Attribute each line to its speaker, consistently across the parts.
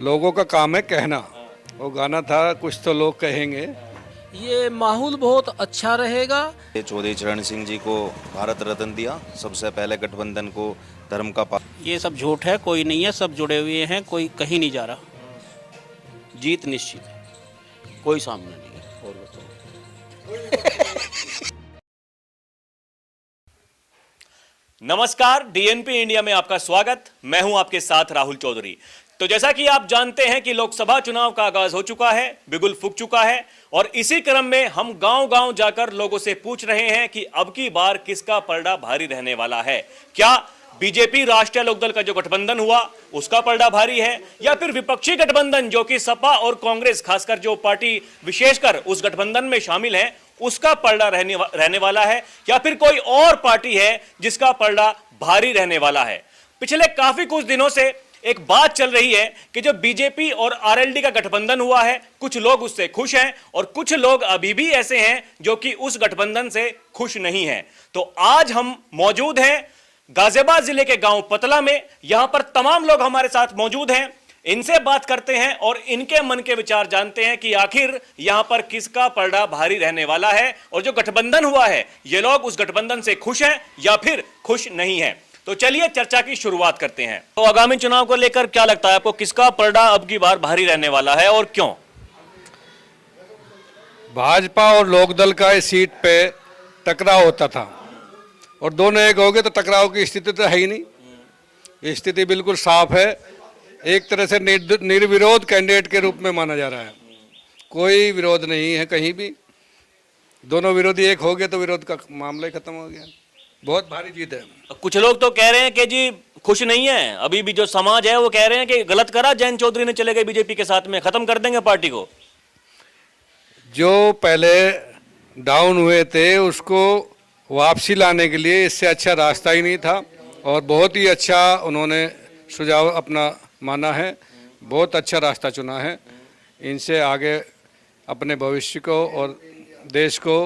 Speaker 1: लोगों का काम है कहना। वो गाना था कुछ तो लोग कहेंगे।
Speaker 2: ये माहौल बहुत अच्छा रहेगा।
Speaker 3: चौधरी चरण सिंह जी को भारत रत्न दिया, सबसे पहले गठबंधन को धर्म का
Speaker 4: ये सब झूठ है, कोई नहीं है, सब जुड़े हुए हैं, कोई कहीं नहीं जा रहा। जीत निश्चित है, कोई सामने नहीं है। और बताओ।
Speaker 5: नमस्कार, डीएनपी इंडिया में आपका स्वागत। मैं हूं आपके साथ राहुल चौधरी। तो जैसा कि आप जानते हैं कि लोकसभा चुनाव का आगाज हो चुका है, बिगुल फूंक चुका है और इसी क्रम में हम गांव-गांव जाकर लोगों से पूछ रहे हैं कि अब की बार किसका पलड़ा भारी रहने वाला है। क्या बीजेपी राष्ट्रीय लोकदल का जो गठबंधन हुआ उसका पलड़ा भारी है, या फिर विपक्षी गठबंधन जो कि सपा और कांग्रेस, खासकर जो पार्टी विशेषकर उस गठबंधन में शामिल है, उसका पलड़ा रहने वाला है, या फिर कोई और पार्टी है जिसका पलड़ा भारी रहने वाला है। पिछले काफी कुछ दिनों से एक बात चल रही है कि जो बीजेपी और आरएलडी का गठबंधन हुआ है, कुछ लोग उससे खुश हैं और कुछ लोग अभी भी ऐसे हैं जो कि उस गठबंधन से खुश नहीं हैं। तो आज हम मौजूद हैं गाजियाबाद जिले के गांव पतला में। यहां पर तमाम लोग हमारे साथ मौजूद हैं, इनसे बात करते हैं और इनके मन के विचार जानते हैं कि आखिर यहां पर किसका पलड़ा भारी रहने वाला है और जो गठबंधन हुआ है ये लोग उस गठबंधन से खुश हैं या फिर खुश नहीं हैं। तो चलिए चर्चा की शुरुआत करते हैं। तो आगामी चुनाव को लेकर क्या लगता है आपको, किसका पलड़ा अब की बार भारी रहने वाला है और क्यों?
Speaker 1: भाजपा और लोकदल का इस सीट पे टकराव होता था और दोनों एक हो गए तो टकराव की स्थिति तो है ही नहीं। स्थिति बिल्कुल साफ है, एक तरह से निर्विरोध कैंडिडेट के रूप में माना जा रहा है। कोई विरोध नहीं है कहीं भी। दोनों विरोधी एक हो गए तो विरोध का मामला ही खत्म हो गया। बहुत भारी जीत है।
Speaker 5: कुछ लोग तो कह रहे हैं कि जी खुश नहीं है, अभी भी जो समाज है वो कह रहे हैं कि गलत करा जयंत चौधरी ने, चले गए बीजेपी के साथ में, खत्म कर देंगे पार्टी को।
Speaker 1: जो पहले डाउन हुए थे उसको वापसी लाने के लिए इससे अच्छा रास्ता ही नहीं था और बहुत ही अच्छा उन्होंने सुझाव अपना माना है, बहुत अच्छा रास्ता चुना है। इनसे आगे अपने भविष्य को और देश को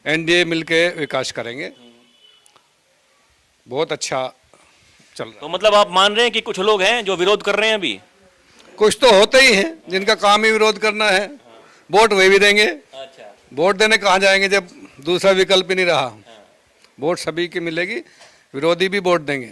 Speaker 1: एनडीए मिलके विकास करेंगे। बहुत अच्छा चल रहा है।
Speaker 5: तो मतलब आप मान रहे हैं कि कुछ लोग हैं जो विरोध कर रहे हैं अभी?
Speaker 1: कुछ तो होते ही हैं जिनका काम ही विरोध करना है। वोट वे भी देंगे।
Speaker 5: अच्छा।
Speaker 1: वोट देने कहाँ जाएंगे जब दूसरा विकल्प ही नहीं रहा। वोट सभी की मिलेगी, विरोधी भी वोट देंगे।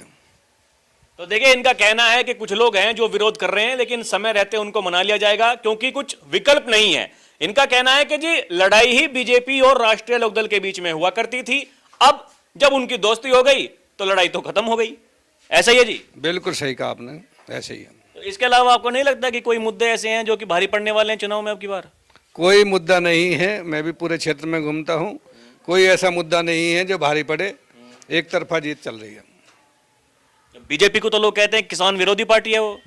Speaker 5: तो देखिए, इनका कहना है कि कुछ लोग हैं जो विरोध कर रहे हैं लेकिन समय रहते उनको मना लिया जाएगा क्योंकि कुछ विकल्प नहीं है। इनका कहना है कि जी लड़ाई ही बीजेपी और राष्ट्रीय लोकदल के बीच में हुआ करती थी, अब जब उनकी दोस्ती हो गई तो लड़ाई तो खत्म हो गई। ऐसा ही है जी?
Speaker 1: बिल्कुल सही कहा आपने, ऐसे ही है।
Speaker 5: तो इसके अलावा आपको नहीं लगता कि कोई मुद्दे ऐसे हैं जो कि भारी पड़ने वाले हैं चुनाव में अब की बार?
Speaker 1: कोई मुद्दा नहीं है, मैं भी पूरे क्षेत्र में घूमता हूँ, कोई ऐसा मुद्दा नहीं है जो भारी पड़े। एक तरफा जीत चल रही है।
Speaker 5: बीजेपी को तो लोग कहते हैं किसान विरोधी पार्टी है वो।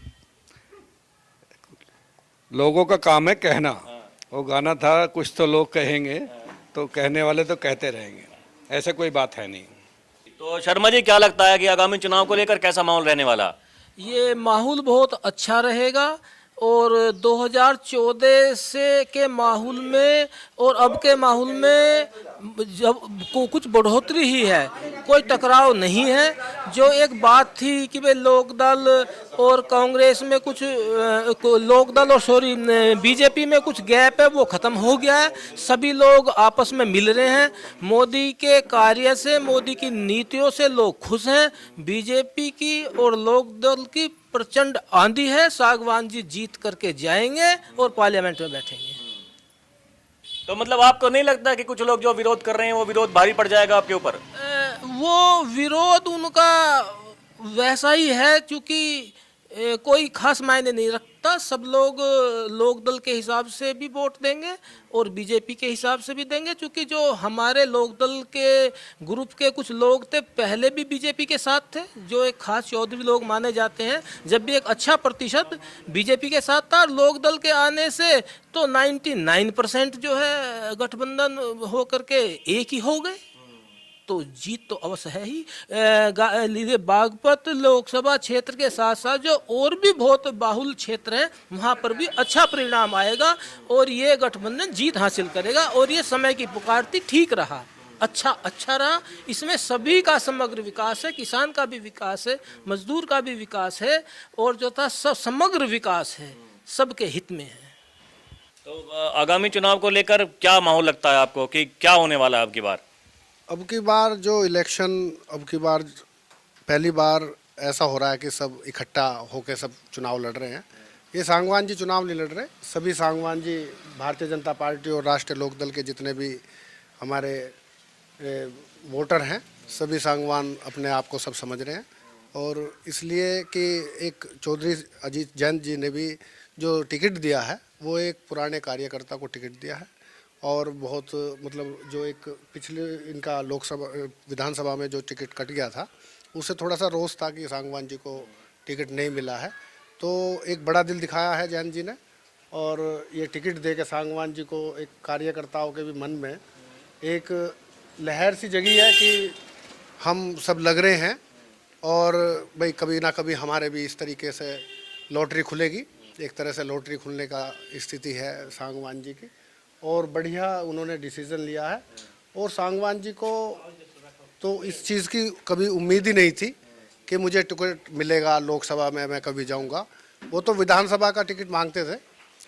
Speaker 1: लोगों का काम है कहना। वो गाना था कुछ तो लोग कहेंगे, तो कहने वाले तो कहते रहेंगे, ऐसा कोई बात है नहीं।
Speaker 5: तो शर्मा जी, क्या लगता है कि आगामी चुनाव को लेकर कैसा माहौल रहने वाला?
Speaker 2: ये माहौल बहुत अच्छा रहेगा और 2014 से के माहौल में और अब के माहौल में जब कुछ बढ़ोतरी ही है, कोई टकराव नहीं है। जो एक बात थी कि भाई लोकदल और कांग्रेस में कुछ लोकदल और बीजेपी में कुछ गैप है, वो ख़त्म हो गया है। सभी लोग आपस में मिल रहे हैं। मोदी के कार्य से, मोदी की नीतियों से लोग खुश हैं। बीजेपी की और लोकदल की प्रचंड आंधी है। सागवान जी जीत करके जाएंगे और पार्लियामेंट में बैठेंगे।
Speaker 5: तो मतलब आपको नहीं लगता कि कुछ लोग जो विरोध कर रहे हैं वो विरोध भारी पड़ जाएगा आपके ऊपर?
Speaker 2: वो विरोध उनका वैसा ही है क्योंकि कोई खास मायने नहीं रखता। सब लोग लोकदल के हिसाब से भी वोट देंगे और बीजेपी के हिसाब से भी देंगे, क्योंकि जो हमारे लोकदल के ग्रुप के कुछ लोग थे पहले भी बीजेपी के साथ थे, जो एक खास चौधरी लोग माने जाते हैं। जब भी एक अच्छा प्रतिशत बीजेपी के साथ था, लोकदल के आने से तो 99% जो है गठबंधन हो करके एक ही हो गए। तो जीत तो अवश्य है ही। बागपत लोकसभा क्षेत्र के साथ साथ जो और भी बहुत बाहुल क्षेत्र हैं वहाँ पर भी अच्छा परिणाम आएगा और ये गठबंधन जीत हासिल करेगा और ये समय की पुकार थी, ठीक रहा। अच्छा रहा। इसमें सभी का समग्र विकास है, किसान का भी विकास है, मजदूर का भी विकास है, और जो था सब समग्र विकास है, सबके हित में है।
Speaker 5: तो आगामी चुनाव को लेकर क्या माहौल लगता है आपको कि क्या होने वाला है अब की बार?
Speaker 6: अब की बार जो इलेक्शन, अब की बार पहली बार ऐसा हो रहा है कि सब इकट्ठा होकर सब चुनाव लड़ रहे हैं। ये सांगवान जी चुनाव नहीं लड़ रहे, सभी सांगवान जी भारतीय जनता पार्टी और राष्ट्रीय लोकदल के जितने भी हमारे वोटर हैं, सभी सांगवान अपने आप को सब समझ रहे हैं। और इसलिए कि एक चौधरी अजीत जैन जी ने भी जो टिकट दिया है वो एक पुराने कार्यकर्ता को टिकट दिया है, और बहुत मतलब जो एक पिछले इनका लोकसभा विधानसभा में जो टिकट कट गया था उससे थोड़ा सा रोष था कि सांगवान जी को टिकट नहीं मिला है। तो एक बड़ा दिल दिखाया है जैन जी ने, और ये टिकट दे के सांगवान जी को एक कार्यकर्ताओं के भी मन में एक लहर सी जगी है कि हम सब लग रहे हैं, और भाई कभी ना कभी हमारे भी इस तरीके से लॉटरी खुलेगी। एक तरह से लॉटरी खुलने का स्थिति है सांगवान जी की, और बढ़िया उन्होंने डिसीज़न लिया है। और सांगवान जी को तो इस चीज़ की कभी उम्मीद ही नहीं थी कि मुझे टिकट मिलेगा लोकसभा में, मैं कभी जाऊंगा। वो तो विधानसभा का टिकट मांगते थे,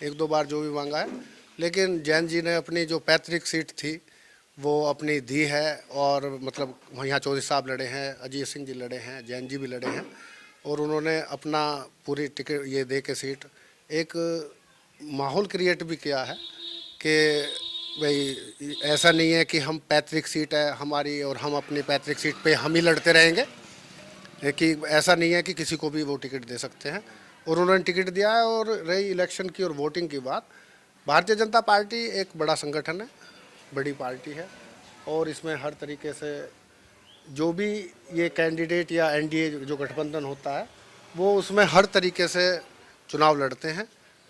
Speaker 6: एक दो बार जो भी मांगा है, लेकिन जैन जी ने अपनी जो पैतृक सीट थी वो अपनी दी है। और मतलब यहाँ चौधरी साहब लड़े हैं, अजीत सिंह जी लड़े हैं, जैन जी भी लड़े हैं, और उन्होंने अपना पूरी टिकट ये दे के सीट एक माहौल क्रिएट भी किया है कि भाई ऐसा नहीं है कि हम पैतृक सीट है हमारी और हम अपनी पैतृक सीट पे हम ही लड़ते रहेंगे, कि ऐसा नहीं है कि किसी को भी वो टिकट दे सकते हैं। और उन्होंने टिकट दिया है। और रही इलेक्शन की और वोटिंग की बात, भारतीय जनता पार्टी एक बड़ा संगठन है, बड़ी पार्टी है, और इसमें हर तरीके से जो भी ये कैंडिडेट या एनडीए जो गठबंधन होता है वो उसमें हर तरीके से चुनाव लड़ते हैं,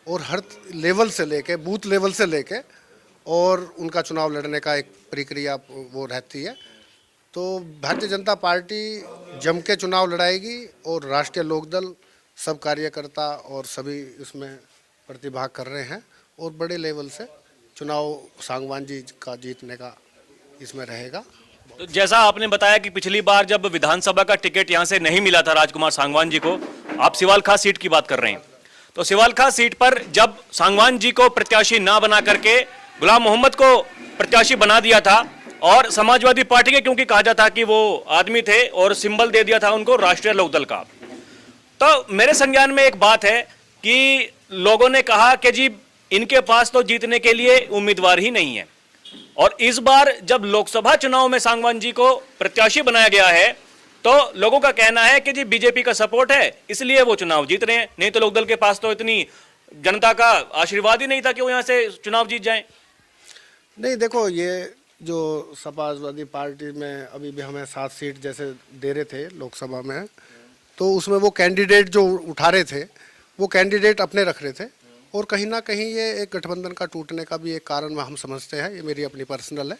Speaker 6: और हर लेवल से लेके बूथ लेवल से लेके और उनका चुनाव लड़ने का एक प्रक्रिया वो रहती है। तो भारतीय जनता पार्टी जम के चुनाव लड़ाएगी, और राष्ट्रीय लोकदल सब कार्यकर्ता और सभी इसमें प्रतिभाग कर रहे हैं, और बड़े लेवल से चुनाव सांगवान जी का जीतने का इसमें रहेगा।
Speaker 5: तो जैसा आपने बताया कि पिछली बार जब विधानसभा का टिकट यहाँ से नहीं मिला था राजकुमार सांगवान जी को, आप सिवालखा सीट की बात कर रहे हैं, तो सिवालखा सीट पर जब सांगवान जी को प्रत्याशी ना बना करके गुलाम मोहम्मद को प्रत्याशी बना दिया था, और समाजवादी पार्टी के क्योंकि कहा जाता कि वो आदमी थे और सिंबल दे दिया था उनको राष्ट्रीय लोकदल का, तो मेरे संज्ञान में एक बात है कि लोगों ने कहा कि जी इनके पास तो जीतने के लिए उम्मीदवार ही नहीं है। और इस बार जब लोकसभा चुनाव में सांगवान जी को प्रत्याशी बनाया गया है तो लोगों का कहना है कि जी बीजेपी का सपोर्ट है इसलिए वो चुनाव जीत रहे हैं, नहीं तो लोकदल के पास तो इतनी जनता का आशीर्वाद ही नहीं था कि वो यहाँ से चुनाव जीत जाएं।
Speaker 6: नहीं, देखो ये जो समाजवादी पार्टी में अभी भी हमें 7 सीट जैसे दे रहे थे लोकसभा में, तो उसमें वो कैंडिडेट जो उठा रहे थे वो कैंडिडेट अपने रख रहे थे, और कहीं ना कहीं ये एक गठबंधन का टूटने का भी एक कारण हम समझते हैं। ये मेरी अपनी पर्सनल है,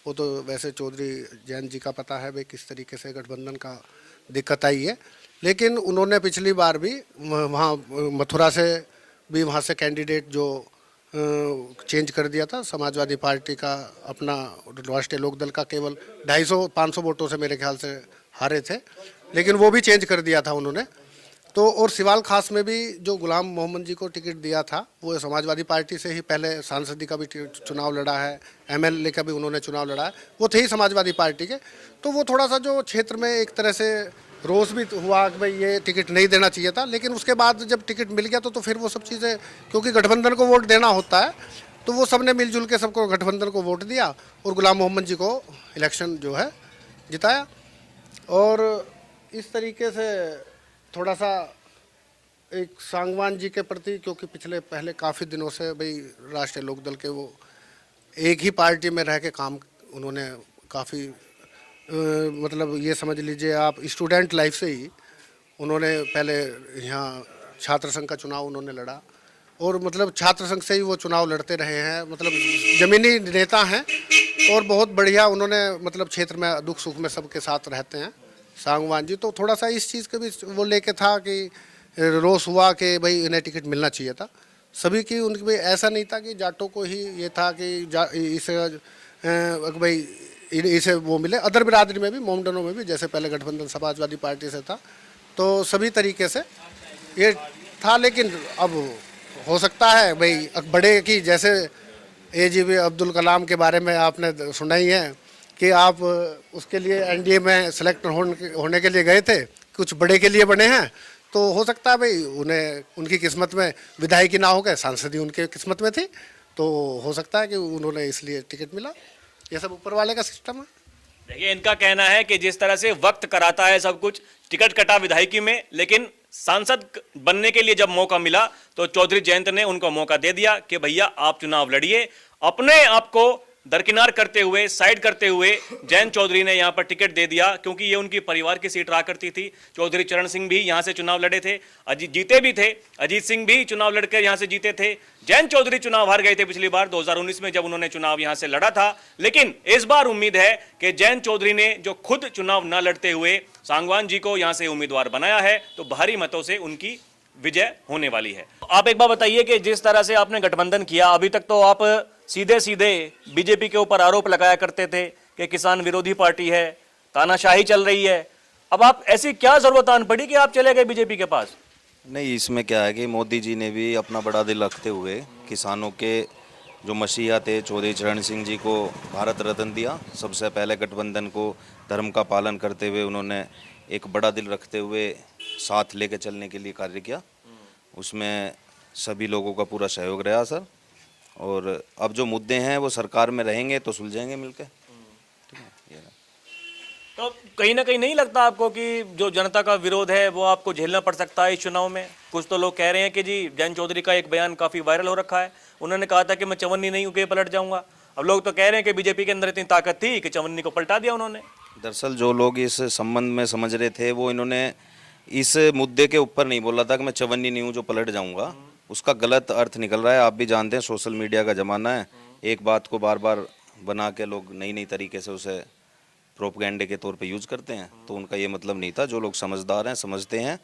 Speaker 6: वो तो वैसे चौधरी जैन जी का पता है भाई किस तरीके से गठबंधन का दिक्कत आई है। लेकिन उन्होंने पिछली बार भी वहाँ मथुरा से भी वहाँ से कैंडिडेट जो चेंज कर दिया था, समाजवादी पार्टी का अपना राष्ट्रीय लोकदल का केवल 250-500 वोटों से मेरे ख्याल से हारे थे, लेकिन वो भी चेंज कर दिया था उन्होंने। तो और सिवाल खास में भी जो गुलाम मोहम्मद जी को टिकट दिया था वो समाजवादी पार्टी से ही पहले सांसदी का भी चुनाव लड़ा है, एमएलए का भी उन्होंने चुनाव लड़ा है, वो थे ही समाजवादी पार्टी के। तो वो थोड़ा सा जो क्षेत्र में एक तरह से रोष भी हुआ कि भाई ये टिकट नहीं देना चाहिए था, लेकिन उसके बाद जब टिकट मिल गया तो फिर वो सब चीज़ें, क्योंकि गठबंधन को वोट देना होता है, तो वो सब ने मिलजुल के सबको गठबंधन को वोट दिया और गुलाम मोहम्मद जी को इलेक्शन जो है जिताया। और इस तरीके से थोड़ा सा एक सांगवान जी के प्रति, क्योंकि पहले काफ़ी दिनों से भाई राष्ट्रीय लोकदल के वो एक ही पार्टी में रह के काम उन्होंने काफ़ी मतलब ये समझ लीजिए आप स्टूडेंट लाइफ से ही उन्होंने पहले यहाँ छात्र संघ का चुनाव उन्होंने लड़ा, और मतलब छात्र संघ से ही वो चुनाव लड़ते रहे हैं, मतलब ज़मीनी नेता हैं और बहुत बढ़िया उन्होंने मतलब क्षेत्र में दुख सुख में सबके साथ रहते हैं सांगवान जी। तो थोड़ा सा इस चीज़ के भी वो लेके था कि रोष हुआ कि भाई इन्हें टिकट मिलना चाहिए था सभी की, उनकी भाई ऐसा नहीं था कि जाटों को ही ये था कि इस भाई इसे वो मिले। अदर बिरादरी में भी, मोमडनों में भी, जैसे पहले गठबंधन समाजवादी पार्टी से था, तो सभी तरीके से ये था। लेकिन अब हो सकता है भाई बड़े की, जैसे AGP अब्दुल कलाम के बारे में आपने सुना ही है कि आप उसके लिए NDA में सेलेक्ट होने के लिए गए थे, कुछ बड़े के लिए बने हैं, तो हो सकता है भाई उन्हें, उनकी किस्मत में विधायकी ना हो गए, सांसद ही उनके किस्मत में थी, तो हो सकता है कि उन्होंने इसलिए टिकट मिला। ये सब ऊपर वाले का सिस्टम है।
Speaker 5: देखिए, इनका कहना है कि जिस तरह से वक्त कराता है सब कुछ, टिकट कटा विधायकी में, लेकिन सांसद बनने के लिए जब मौका मिला तो चौधरी जयंत ने उनको मौका दे दिया कि भैया आप चुनाव लड़िए। अपने आप को दरकिनार करते हुए, साइड करते हुए जयंत चौधरी ने यहां पर टिकट दे दिया, क्योंकि ये उनकी परिवार की सीट रहा करती थी। चौधरी चरण सिंह भी यहां से चुनाव लड़े थे, जीते भी थे। अजीत सिंह भी चुनाव लड़कर यहां से जीते थे। जयंत चौधरी चुनाव हार गए थे पिछली बार 2019 में जब उन्होंने चुनाव यहां से लड़ा था। लेकिन इस बार उम्मीद है कि जयंत चौधरी ने जो खुद चुनाव न लड़ते हुए सांगवान जी को यहां से उम्मीदवार बनाया है, तो भारी मतों से उनकी विजय होने वाली है। आप एक बार बताइए कि जिस तरह से आपने गठबंधन किया, अभी तक तो आप सीधे सीधे बीजेपी के ऊपर आरोप लगाया करते थे कि किसान विरोधी पार्टी है, तानाशाही चल रही है। अब आप ऐसी क्या जरूरत आन पड़ी कि आप चले गए बीजेपी के पास?
Speaker 3: नहीं, इसमें क्या है कि मोदी जी ने भी अपना बड़ा दिल रखते हुए किसानों के जो मसीहा थे चौधरी चरण सिंह जी को भारत रत्न दिया। सबसे पहले गठबंधन को धर्म का पालन करते हुए उन्होंने एक बड़ा दिल रखते हुए साथ लेके चलने के लिए कार्य किया। उसमें सभी लोगों का पूरा सहयोग रहा सर। और अब जो मुद्दे हैं वो सरकार में रहेंगे तो सुलझेंगे मिलके। ठीक है, ये है।
Speaker 5: तो कहीं ना कहीं नहीं लगता आपको कि जो जनता का विरोध है वो आपको झेलना पड़ सकता है इस चुनाव में? कुछ तो लोग कह रहे हैं कि जी, जयंत चौधरी का एक बयान काफी वायरल हो रखा है, उन्होंने कहा था कि मैं चवन्नी नहीं हूं कि पलट जाऊंगा। अब लोग तो कह रहे हैं कि बीजेपी के अंदर इतनी ताकत थी कि चवन्नी को पलटा दिया उन्होंने।
Speaker 3: दरअसल जो लोग इस संबंध में समझ रहे थे वो इन्होंने इस मुद्दे के ऊपर नहीं बोला था कि मैं चवन्नी नहीं हूँ जो पलट जाऊंगा। उसका गलत अर्थ निकल रहा है। आप भी जानते हैं सोशल मीडिया का ज़माना है, एक बात को बार बार बना के लोग नई नई तरीके से उसे प्रोपगेंडे के तौर पे यूज करते हैं। तो उनका ये मतलब नहीं था। जो लोग समझदार हैं, समझते हैं,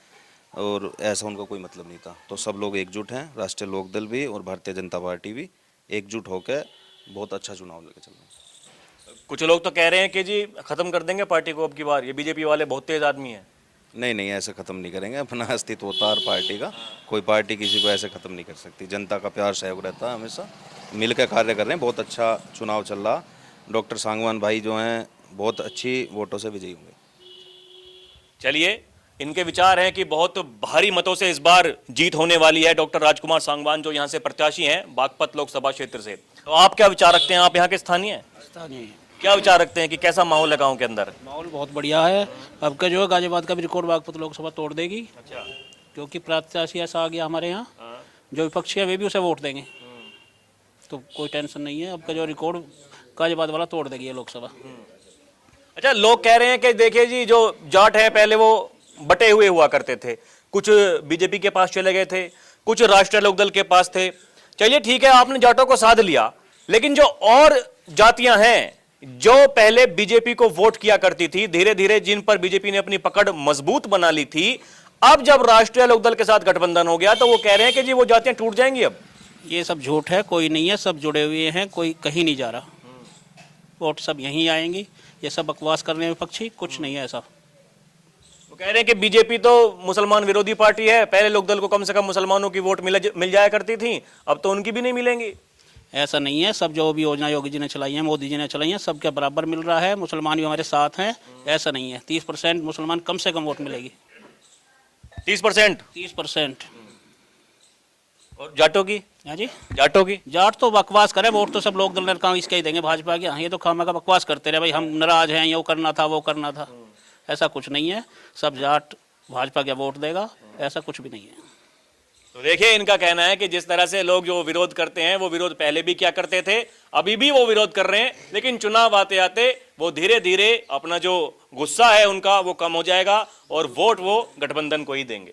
Speaker 3: और ऐसा उनका कोई मतलब नहीं था। तो सब लोग एकजुट हैं, राष्ट्रीय लोकदल भी और भारतीय जनता पार्टी भी एकजुट होकर बहुत अच्छा चुनाव लेके चल रहे हैं।
Speaker 5: कुछ लोग तो कह रहे हैं कि जी खत्म कर देंगे पार्टी को अब की बार, ये बीजेपी वाले बहुत तेज आदमी हैं।
Speaker 3: नहीं नहीं, ऐसे ख़त्म नहीं करेंगे। अपना अस्तित्व होता है हर पार्टी का, कोई पार्टी किसी को ऐसे ख़त्म नहीं कर सकती। जनता का प्यार सहयोग रहता है, हमेशा मिलकर कार्य कर रहे हैं। बहुत अच्छा चुनाव चल रहा। डॉक्टर सांगवान भाई जो हैं बहुत अच्छी वोटों से विजयी होंगे।
Speaker 5: चलिए, इनके विचार हैं कि बहुत भारी मतों से इस बार जीत होने वाली है। डॉक्टर राजकुमार सांगवान जो यहाँ से प्रत्याशी हैं बागपत लोकसभा क्षेत्र से। तो आप क्या विचार रखते हैं? आप यहाँ के स्थानीय हैं?
Speaker 7: स्थानीय
Speaker 5: क्या विचार रखते हैं कि कैसा माहौल है गाँव के अंदर?
Speaker 7: माहौल बहुत बढ़िया है। अब का जो है गाजियाबाद का भी रिकॉर्ड बागपत लोकसभा तोड़ देगी।
Speaker 5: अच्छा,
Speaker 7: क्योंकि प्रत्याशी ऐसा आ गया हमारे यहाँ, जो विपक्षी है वे भी उसे वोट देंगे, तो कोई टेंशन नहीं है। अब का जो रिकॉर्ड गाजियाबाद वाला तोड़ देगी ये लोकसभा।
Speaker 5: अच्छा, लोग कह रहे हैं कि देखिए जी, जो जाट है पहले वो बटे हुए हुआ करते थे, कुछ बीजेपी के पास चले गए थे, कुछ राष्ट्रीय लोकदल के पास थे। चलिए ठीक है, आपने जाटों को साध लिया, लेकिन जो और जातियां हैं जो पहले बीजेपी को वोट किया करती थी, धीरे धीरे जिन पर बीजेपी ने अपनी पकड़ मजबूत बना ली थी, अब जब राष्ट्रीय लोकदल के साथ गठबंधन हो गया तो वो कह रहे हैं कि जी वो जातियां टूट जाएंगी। अब
Speaker 7: ये सब झूठ है, कोई नहीं है, सब जुड़े हुए हैं, कोई कहीं नहीं जा रहा। वोट सब यहीं आएंगी। ये सब बकवास कर रहे हैं विपक्षी, कुछ नहीं है ऐसा।
Speaker 5: वो कह रहे हैं कि बीजेपी तो मुसलमान विरोधी पार्टी है, पहले लोकदल को कम से कम मुसलमानों की वोट मिल जाया करती थी, अब तो उनकी भी नहीं मिलेंगी।
Speaker 7: ऐसा नहीं है। सब जो भी योजना योगी जी ने चलाई है, मोदी जी ने चलाई है, सबके बराबर मिल रहा है। मुसलमान भी हमारे साथ हैं, ऐसा नहीं है। 30% मुसलमान कम से कम वोट मिलेगी।
Speaker 5: 30%?
Speaker 7: 30%।
Speaker 5: और जाटों की?
Speaker 7: हाँ जी,
Speaker 5: जाटों की?
Speaker 7: जाट तो बकवास करे, वोट तो सब लोग दल का इसके ही देंगे, भाजपा के। हाँ, ये तो खामा का बकवास करते रहे भाई, हम नाराज हैं, ये करना था वो करना था। ऐसा कुछ नहीं है। सब जाट भाजपा का वोट देगा, ऐसा कुछ भी नहीं है।
Speaker 5: तो देखिए, इनका कहना है कि जिस तरह से लोग जो विरोध करते हैं वो विरोध पहले भी क्या करते थे, अभी भी वो विरोध कर रहे हैं, लेकिन चुनाव आते आते वो धीरे धीरे अपना जो गुस्सा है उनका वो कम हो जाएगा और वोट वो गठबंधन को ही देंगे।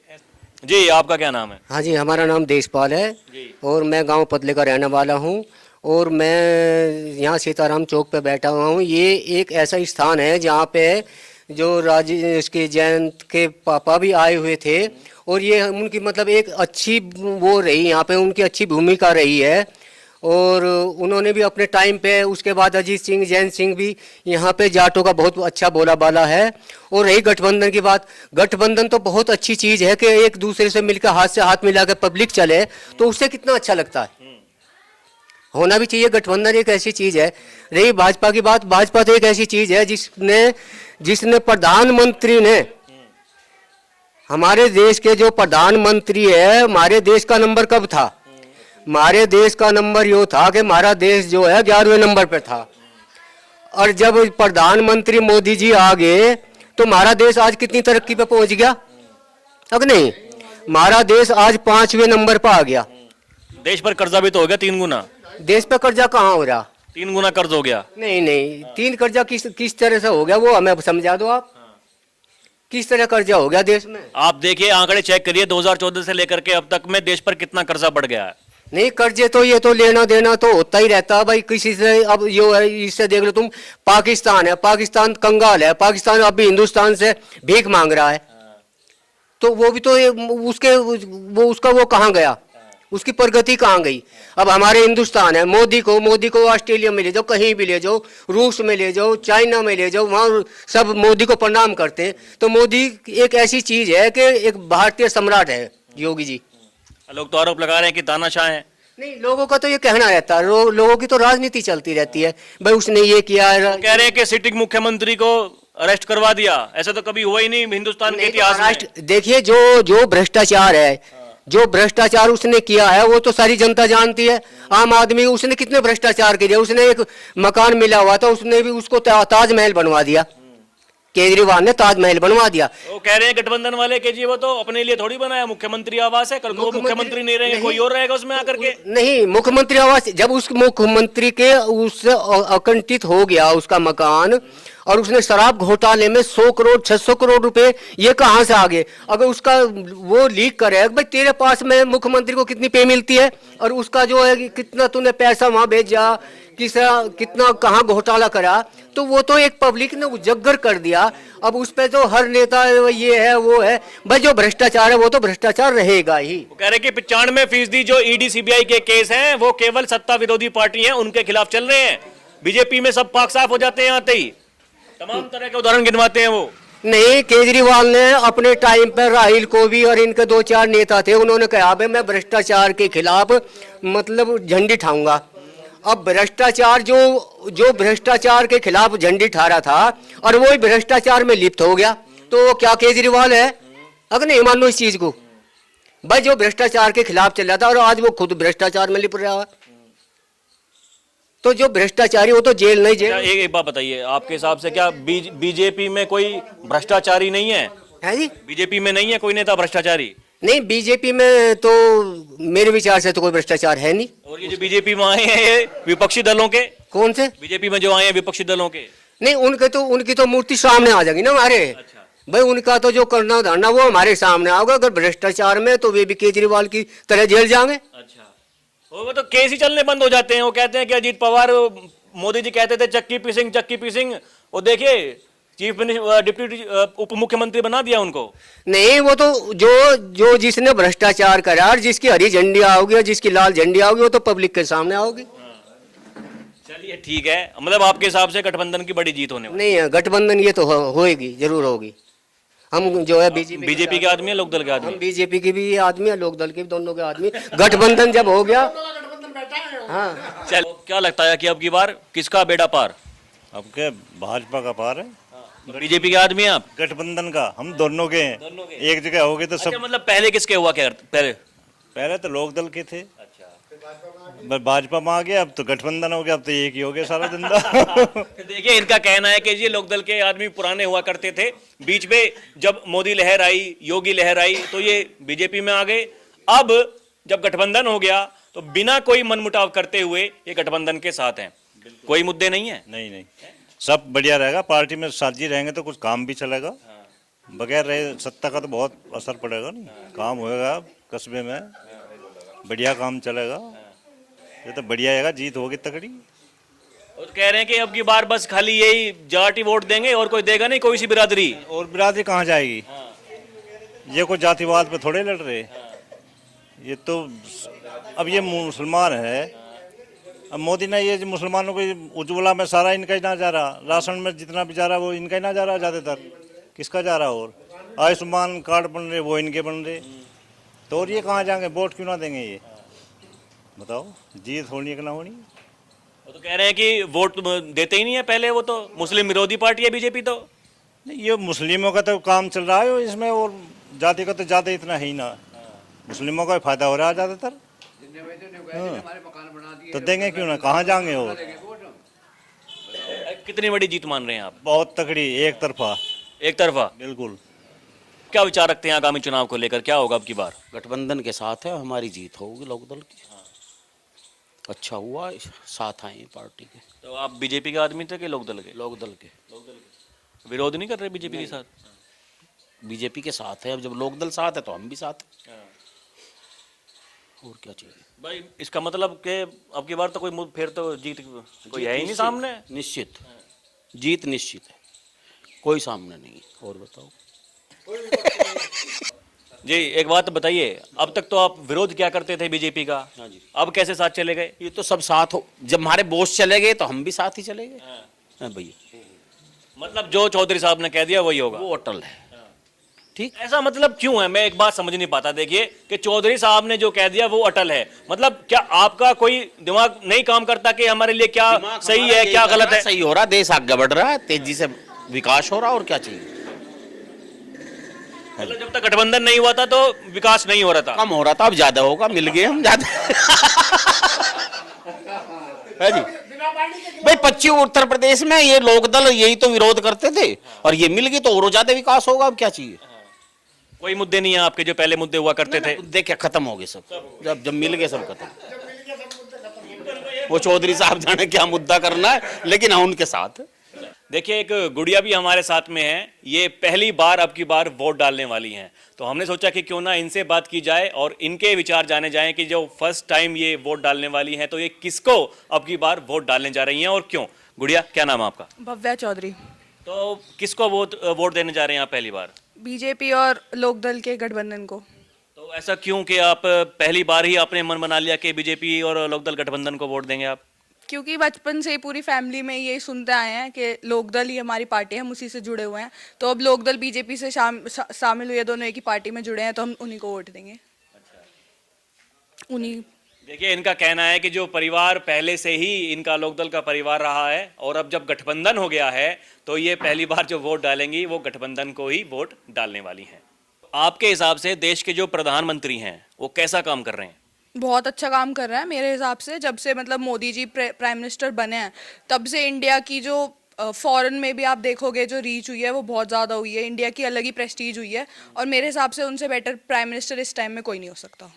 Speaker 5: जी, आपका क्या नाम है?
Speaker 8: हाँ जी, हमारा नाम देशपाल है और मैं गांव पतले का रहने वाला हूँ और मैं यहाँ सीताराम चौक पे बैठा हुआ हूँ। ये एक ऐसा स्थान है जहाँ पे जो इसके जयंत के पापा भी आए हुए थे और ये उनकी मतलब एक अच्छी वो रही, यहाँ पे उनकी अच्छी भूमिका रही है और उन्होंने भी अपने टाइम पे, उसके बाद अजीत सिंह, जैन सिंह भी यहाँ पे जाटों का बहुत अच्छा बोला बाला है। और रही गठबंधन की बात, गठबंधन तो बहुत अच्छी चीज़ है कि एक दूसरे से मिलकर हाथ से हाथ मिला कर पब्लिक चले, तो उससे कितना अच्छा लगता है। होना भी चाहिए। गठबंधन एक ऐसी चीज़ है। रही भाजपा की बात, भाजपा तो एक ऐसी चीज़ है जिसने प्रधानमंत्री ने, हमारे देश के जो प्रधानमंत्री है, हमारे देश का नंबर कब था? हमारे देश का नंबर यो था कि हमारा देश जो है 11वें नंबर पर था। और जब प्रधानमंत्री मोदी जी आ गए तो हमारा देश आज कितनी तरक्की पे पहुंच गया? अब नहीं, हमारा देश आज 5वें नंबर पर आ गया।
Speaker 5: देश पर कर्जा भी तो हो गया 3 गुना।
Speaker 8: देश पे कर्जा कहाँ हो रहा?
Speaker 5: 3 गुना कर्ज हो गया।
Speaker 8: नहीं नहीं, 3 कर्जा किस तरह से हो गया वो हमें समझा दो आप। किस तरह कर्जा हो गया देश में?
Speaker 5: आप देखिए, आंकड़े चेक करिए 2014 से लेकर के अब तक में देश पर कितना कर्जा बढ़ गया है।
Speaker 8: नहीं, कर्जे तो ये तो लेना देना तो होता ही रहता है भाई किसी से। अब यो है, इससे देख लो तुम, पाकिस्तान है, पाकिस्तान कंगाल है, पाकिस्तान अभी हिंदुस्तान से भीख मांग रहा है, तो वो भी तो उसका वो कहाँ गया? उसकी प्रगति कहाँ गई? अब हमारे हिंदुस्तान है, मोदी को ऑस्ट्रेलिया में ले जाओ, कहीं भी ले जाओ, रूस में ले जाओ, चाइना में ले जाओ, वहाँ सब मोदी को प्रणाम करते हैं। तो मोदी एक ऐसी चीज है कि एक भारतीय सम्राट है योगी जी।
Speaker 5: लोग तो आरोप लगा रहे हैं कि तानाशाह हैं।
Speaker 8: नहीं, लोगों का तो ये कहना रहता है, लोगों की तो राजनीति चलती रहती है भाई, उसने ये किया।
Speaker 5: कह रहे हैं कि सिटिंग मुख्यमंत्री को अरेस्ट करवा दिया, ऐसा तो कभी हुआ ही नहीं हिंदुस्तान के इतिहास में।
Speaker 8: देखिए, जो भ्रष्टाचार है, जो भ्रष्टाचार उसने किया है वो तो सारी जनता जानती है। आम आदमी, उसने कितने भ्रष्टाचार किए? उसने एक मकान मिला हुआ था, उसने भी उसको ताजमहल बनवा दिया। केजरीवाल ने ताजमहल बनवा दिया।
Speaker 5: वो कह रहे हैं गठबंधन वाले कि जी वो तो अपने लिए थोड़ी बनाया, मुख्यमंत्री आवास है, कल को मुख्यमंत्री नहीं रहेंगे, कोई और रहेगा उसमें आकर के।
Speaker 8: नहीं, मुख्यमंत्री आवास जब उस मुख्यमंत्री के उससे अकंटित हो गया उसका मकान, और उसने शराब घोटाले में 100 करोड़ 600 करोड़ रुपए ये कहां से आ गए? अगर उसका वो लीक करे भाई, तेरे पास में मुख्यमंत्री को कितनी पे मिलती है, और उसका जो है कितना तूने पैसा वहां भेजा, कितना कहाँ घोटाला करा, तो वो तो एक पब्लिक ने उजागर कर दिया। अब उस पे तो हर नेता ये है वो है भाई, जो भ्रष्टाचार है वो तो भ्रष्टाचार रहेगा ही।
Speaker 5: वो कह रहे हैं कि 95% जो ईडी सीबीआई के केस हैं वो केवल सत्ता विरोधी पार्टी है उनके खिलाफ चल रहे हैं। बीजेपी में सब पाक साफ हो जाते हैं आते ही। तमाम तरह के उदाहरण गिनवाते हैं वो।
Speaker 8: नहीं, केजरीवाल ने अपने टाइम पर राहुल को भी और इनके 2-4 नेता थे, उन्होंने कहा भाई मैं भ्रष्टाचार के खिलाफ मतलब झंडी उठाऊंगा। अब भ्रष्टाचार जो भ्रष्टाचार के खिलाफ झंडी उठा रहा था और वो ही भ्रष्टाचार में लिप्त हो गया, तो क्या केजरीवाल है? अगर नहीं मान लो इस चीज को भाई, जो भ्रष्टाचार के खिलाफ चल रहा था और आज वो खुद भ्रष्टाचार में लिप रहा है, तो जो भ्रष्टाचारी वो तो जेल नहीं जेल।
Speaker 5: एक बात बताइए, आपके हिसाब से क्या बीजेपी में कोई भ्रष्टाचारी नहीं है?
Speaker 8: है जी,
Speaker 5: बीजेपी में नहीं है कोई नेता भ्रष्टाचारी?
Speaker 8: नहीं, बीजेपी में तो मेरे विचार से तो कोई भ्रष्टाचार है नहीं।
Speaker 5: और ये जो बीजेपी में आए हैं ये विपक्षी दलों के,
Speaker 8: कौन से
Speaker 5: बीजेपी में जो आए हैं विपक्षी दलों के?
Speaker 8: नहीं, उनकी तो मूर्ति सामने आ जाएगी ना हमारे।
Speaker 5: अच्छा।
Speaker 8: भाई उनका तो जो करना धरना वो हमारे सामने आओगे। अगर भ्रष्टाचार में तो वे भी केजरीवाल की तरह जेल जाएंगे।
Speaker 5: अच्छा, वो तो केस ही चलने बंद हो जाते हैं। वो कहते हैं कि अजीत पवार, मोदी जी कहते थे चक्की पीसिंग, वो देखिए चीफ मिनिस्टर डिप्टी उप मुख्यमंत्री बना दिया उनको।
Speaker 8: नहीं, वो तो जो जिसने भ्रष्टाचार करा और जिसकी हरी झंडी आओगी और जिसकी लाल झंडी आओगी वो तो पब्लिक के सामने आओगी।
Speaker 5: चलिए ठीक है, मतलब आपके हिसाब से गठबंधन की बड़ी जीत होने वाली?
Speaker 8: नहीं है, गठबंधन ये तो होएगी, जरूर होगी। हम जो है
Speaker 5: बीजेपी के आदमी है, लोक दल के आदमी?
Speaker 8: हम बीजेपी के भी आदमी है, लोक दल के भी, दोनों के आदमी। गठबंधन जब हो गया, हाँ।
Speaker 5: चल, क्या लगता है कि अब की बार किसका बेड़ा पार?
Speaker 9: अब क्या भाजपा का पार है?
Speaker 5: बीजेपी के आदमी हैं आप?
Speaker 9: गठबंधन का हम दोनों के हैं।
Speaker 5: दोनों के?
Speaker 9: एक जगह हो गए तो सब।
Speaker 5: अच्छा, मतलब पहले किसके हुआ क्या
Speaker 9: पहले तो लोक दल के थे। अच्छा, भाजपा में आ गया, अब तो गठबंधन हो गया, अब तो एक ही हो गया सारा धंधा।
Speaker 5: देखिए, इनका कहना है कि ये लोक दल के आदमी पुराने हुआ करते थे, बीच में जब मोदी लहर आई, योगी लहर आई, तो ये बीजेपी में आ गए। अब जब गठबंधन हो गया तो बिना कोई मनमुटाव करते हुए ये गठबंधन के साथ हैं। कोई मुद्दे नहीं है?
Speaker 9: नहीं, सब बढ़िया रहेगा। पार्टी में साथी रहेंगे तो कुछ काम भी चलेगा। बगैर रहे सत्ता का तो बहुत असर पड़ेगा। नहीं, काम होएगा कस्बे में, बढ़िया काम चलेगा। ये तो बढ़िया आएगा, जीत होगी तगड़ी।
Speaker 5: और कह रहे हैं कि अब की बार बस खाली यही जाति वोट देंगे और कोई देगा नहीं, कोई सी बिरादरी।
Speaker 9: और बिरादरी कहाँ जाएगी? ये कोई जातिवाद पे थोड़े लड़ रहे। ये तो अब ये मुसलमान है, अब मोदी ने ये जो मुसलमानों को उज्ज्वला में सारा इनका ही ना जा रहा, राशन में जितना भी जा रहा वो इनका ही ना जा रहा ज़्यादातर, किसका जा रहा? और आयुष्मान कार्ड बन रहे वो इनके बन रहे, तो और ये कहाँ जाएंगे? वोट क्यों ना देंगे ये बताओ? जीत होनी है कि ना होनी?
Speaker 5: वो तो कह रहे हैं कि वोट देते ही नहीं है पहले, वो तो मुस्लिम विरोधी पार्टी है बीजेपी तो।
Speaker 9: नहीं, ये मुस्लिमों का तो काम चल रहा है इसमें, और जाति का तो ज़्यादा इतना है ही ना, मुस्लिमों का फायदा हो रहा है ज़्यादातर। तो देंगे क्यों ना, कहाँ जाएंगे? और
Speaker 5: कितनी बड़ी जीत मान रहे हैं आप?
Speaker 9: बहुत तकड़ी, एक तरफा,
Speaker 5: एक तरफा।
Speaker 9: बिल्कुल।
Speaker 5: क्या विचार रखते हैं आगामी चुनाव को लेकर, क्या होगा अब की बार?
Speaker 4: गठबंधन के साथ है, हमारी जीत होगी लोकदल की। अच्छा हुआ साथ आए पार्टी के।
Speaker 5: तो आप बीजेपी के आदमी थे कि लोकदल के?
Speaker 4: लोकदल के।
Speaker 5: विरोध नहीं कर रहे बीजेपी के साथ?
Speaker 4: बीजेपी के साथ है, अब जब लोकदल साथ है तो हम भी साथ हैं। और क्या चाहिए
Speaker 5: भाई? इसका मतलब कि अब की बार तो कोई फिर तो जीत कोई है ही नहीं सामने।
Speaker 4: निश्चित जीत निश्चित है, कोई सामने नहीं। और बताओ
Speaker 5: जी, एक बात बताइए, अब तक तो आप विरोध क्या करते थे बीजेपी का?
Speaker 4: हाँ जी।
Speaker 5: अब कैसे साथ चले गए?
Speaker 4: ये तो सब साथ हो, जब हमारे बॉस चले गए तो हम भी साथ ही चले गए। हाँ भैया,
Speaker 5: मतलब जो चौधरी साहब ने कह दिया वही होगा।
Speaker 4: वो अटल है। ठीक,
Speaker 5: ऐसा मतलब क्यों है? मैं एक बात समझ नहीं पाता। देखिए कि चौधरी साहब ने जो कह दिया वो अटल है, मतलब क्या आपका कोई दिमाग नहीं काम करता कि हमारे लिए क्या सही है क्या गलत है?
Speaker 4: सही हो रहा, देश आगे बढ़ रहा है, तेजी से विकास हो रहा, और क्या चाहिए?
Speaker 5: मतलब जब तक गठबंधन नहीं हुआ था तो विकास नहीं हो रहा था?
Speaker 4: कम हो रहा था, अब ज्यादा होगा, मिल गए हम ज्यादा। है जी भाई, पश्चिम उत्तर प्रदेश में ये लोकदल यही तो विरोध करते थे, और ये मिल गई तो और ज्यादा विकास होगा, अब क्या चाहिए?
Speaker 5: कोई मुद्दे नहीं है आपके जो पहले मुद्दे हुआ करते थे?
Speaker 4: देखे खत्म हो गए सब, जब मिल गए सब खत्म। वो चौधरी साहब जाने क्या मुद्दा करना है, लेकिन हम उनके साथ।
Speaker 5: देखिए, एक गुड़िया भी हमारे साथ में है, ये पहली बार अब की बार वोट डालने वाली हैं, तो हमने सोचा कि क्यों ना इनसे बात की जाए और इनके विचार जाने जाएं कि जो फर्स्ट टाइम ये वोट डालने वाली हैं तो ये किसको अब की बार वोट डालने जा रही हैं और क्यों। गुड़िया, क्या नाम है आपका?
Speaker 10: भव्या चौधरी।
Speaker 5: तो किसको वोट देने जा रहे हैं आप पहली बार?
Speaker 10: बीजेपी और लोकदल के गठबंधन को।
Speaker 5: तो ऐसा क्यों कि आप पहली बार ही आपने मन बना लिया कि बीजेपी और लोकदल गठबंधन को वोट देंगे आप?
Speaker 10: क्योंकि बचपन से ही पूरी फैमिली में यही सुनते आए हैं कि लोकदल ही हमारी पार्टी है, हम उसी से जुड़े हुए हैं, तो अब लोकदल बीजेपी से शामिल हुए, दोनों एक ही पार्टी में जुड़े हैं, तो हम उन्हीं को वोट देंगे। उन्हीं।
Speaker 5: देखिए, इनका कहना है कि जो परिवार पहले से ही इनका लोकदल का परिवार रहा है और अब जब गठबंधन हो गया है तो ये पहली बार जो वोट डालेंगी वो गठबंधन को ही वोट डालने वाली हैं। आपके हिसाब से देश के जो प्रधानमंत्री हैं वो कैसा काम कर रहे हैं?
Speaker 10: बहुत अच्छा काम कर रहा है मेरे हिसाब से। जब से मतलब मोदी जी प्राइम मिनिस्टर बने हैं तब से इंडिया की जो फॉरेन में भी आप देखोगे जो रीच हुई है वो बहुत ज़्यादा हुई है, इंडिया की अलग ही प्रेस्टीज हुई है, और मेरे हिसाब से उनसे बेटर प्राइम मिनिस्टर इस टाइम में कोई नहीं हो सकता।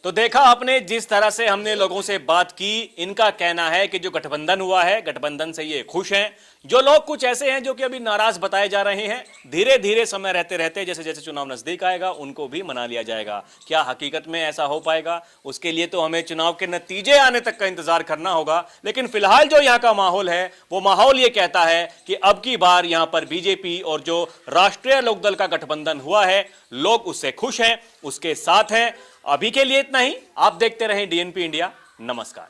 Speaker 5: तो देखा आपने, जिस तरह से हमने लोगों से बात की, इनका कहना है कि जो गठबंधन हुआ है गठबंधन से ये खुश हैं। जो लोग कुछ ऐसे हैं जो कि अभी नाराज बताए जा रहे हैं, धीरे धीरे समय रहते रहते जैसे जैसे चुनाव नजदीक आएगा उनको भी मना लिया जाएगा। क्या हकीकत में ऐसा हो पाएगा? उसके लिए तो हमें चुनाव के नतीजे आने तक का इंतजार करना होगा, लेकिन फिलहाल जो यहाँ का माहौल है वो माहौल ये कहता है कि अब की बार यहाँ पर बीजेपी और जो राष्ट्रीय लोकदल का गठबंधन हुआ है लोग उससे खुश हैं, उसके साथ हैं। अभी के लिए इतना ही। आप देखते रहें डीएनपी इंडिया। नमस्कार।